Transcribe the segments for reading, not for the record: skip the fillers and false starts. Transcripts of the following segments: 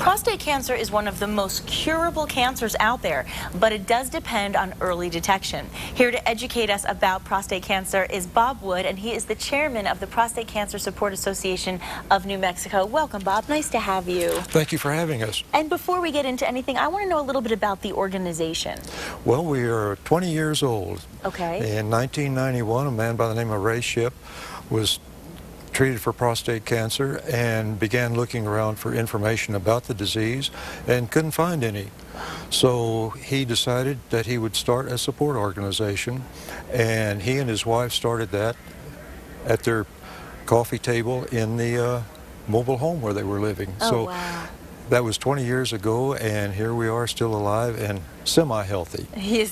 Prostate cancer is one of the most curable cancers out there, but it does depend on early detection. Here to educate us about prostate cancer is Bob Wood, and he is the chairman of the Prostate Cancer Support Association of New Mexico. Welcome, Bob. Nice to have you. Thank you for having us. And before we get into anything, I want to know a little bit about the organization. Well, we are 20 years old. Okay. In 1991, a man by the name of Ray Shipp was treated for prostate cancer and began looking around for information about the disease and couldn't find any. So he decided that he would start a support organization, and he and his wife started that at their coffee table in the mobile home where they were living. Oh, so wow. That was 20 years ago, and here we are still alive and semi-healthy. Hey,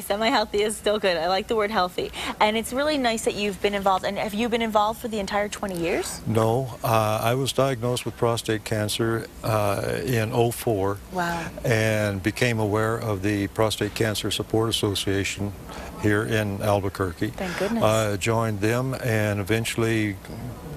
semi-healthy is still good. I like the word healthy. And it's really nice that you've been involved. And have you been involved for the entire 20 years? No, I was diagnosed with prostate cancer in '04. Wow. And became aware of the Prostate Cancer Support Association here in Albuquerque. Thank goodness. Joined them and eventually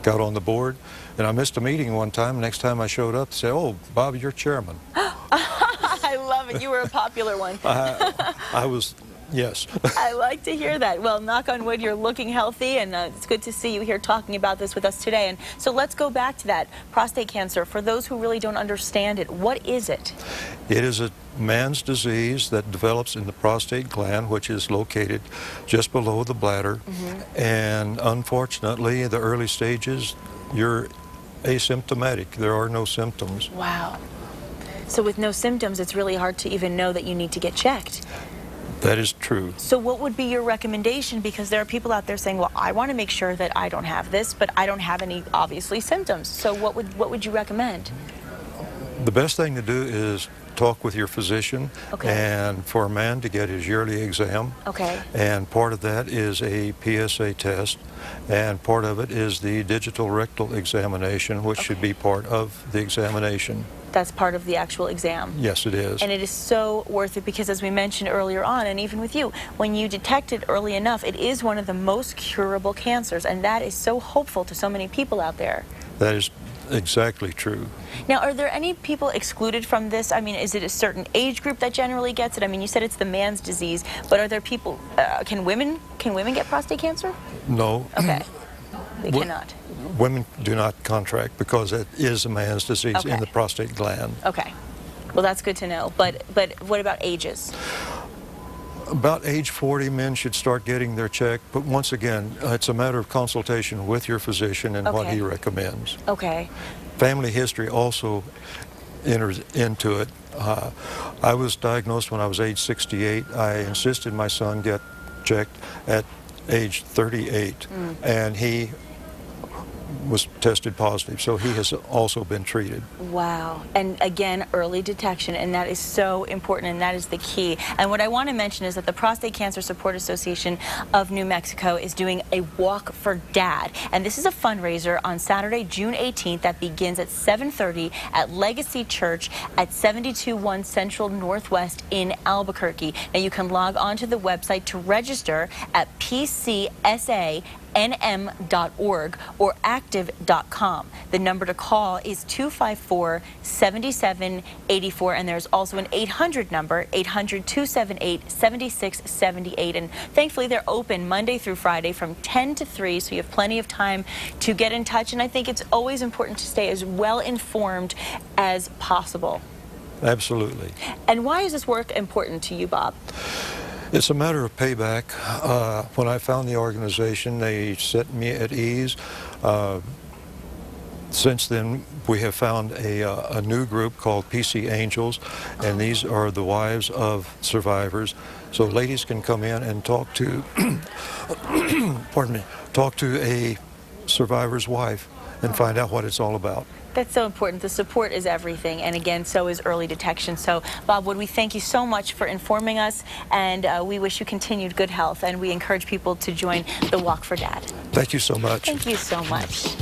got on the board. And I missed a meeting one time. Next time I showed up, they said, "Oh, Bob, you're chairman." I love it. You were a popular one. I was, yes. I like to hear that. Well, knock on wood, you're looking healthy, and it's good to see you here talking about this with us today. And so let's go back to that. Prostate cancer, for those who really don't understand it, what is it? It is a man's disease that develops in the prostate gland, which is located just below the bladder. And unfortunately, the early stages, you're asymptomatic. There are no symptoms. Wow. So with no symptoms, it's really hard to even know that you need to get checked. That is true. So what would be your recommendation? Because there are people out there saying, well, I want to make sure that I don't have this, but I don't have any, obviously, symptoms. So what would you recommend? The best thing to do is talk with your physician, and for a man to get his yearly exam. Okay. And part of that is a PSA test, and part of it is the digital rectal examination, which should be part of the examination. That's part of the actual exam. Yes, it is. And it is so worth it because, as we mentioned earlier on, and even with you, when you detect it early enough, it is one of the most curable cancers, and that is so hopeful to so many people out there. That is exactly true. Now, are there any people excluded from this? I mean, is it a certain age group that generally gets it? I mean, you said it's the man's disease, but are there people, can women get prostate cancer? No. Okay. They cannot. Women do not contract because it is a man's disease in the prostate gland. Okay. Well, that's good to know. But what about ages? About age 40, men should start getting their check, but once again, it's a matter of consultation with your physician and what he recommends. Okay. Family history also enters into it. I was diagnosed when I was age 68. I insisted my son get checked at age 38, and he was tested positive, so he has also been treated. Wow. And again, early detection, and that is so important, and that is the key. And what I want to mention is that the Prostate Cancer Support Association of New Mexico is doing a Walk for Dad, and this is a fundraiser on Saturday, June 18th, that begins at 7:30 at Legacy Church at 721 Central Northwest in Albuquerque. Now, you can log on to the website to register at pcsanm.org or active.com. The number to call is 254-7784, and there's also an 800 number, 800-278-7678. And thankfully, they're open Monday through Friday from 10 to 3, so you have plenty of time to get in touch. And I think it's always important to stay as well informed as possible. Absolutely. And why is this work important to you, Bob? It's a matter of payback. When I found the organization, they set me at ease. Since then, we have found a new group called PC Angels, and these are the wives of survivors. So ladies can come in and talk to, pardon me, talk to a survivor's wife and find out what it's all about. That's so important. The support is everything, and again, so is early detection. So, Bob Wood, we thank you so much for informing us, and we wish you continued good health, and we encourage people to join the Walk for Dad. Thank you so much. Thank you so much.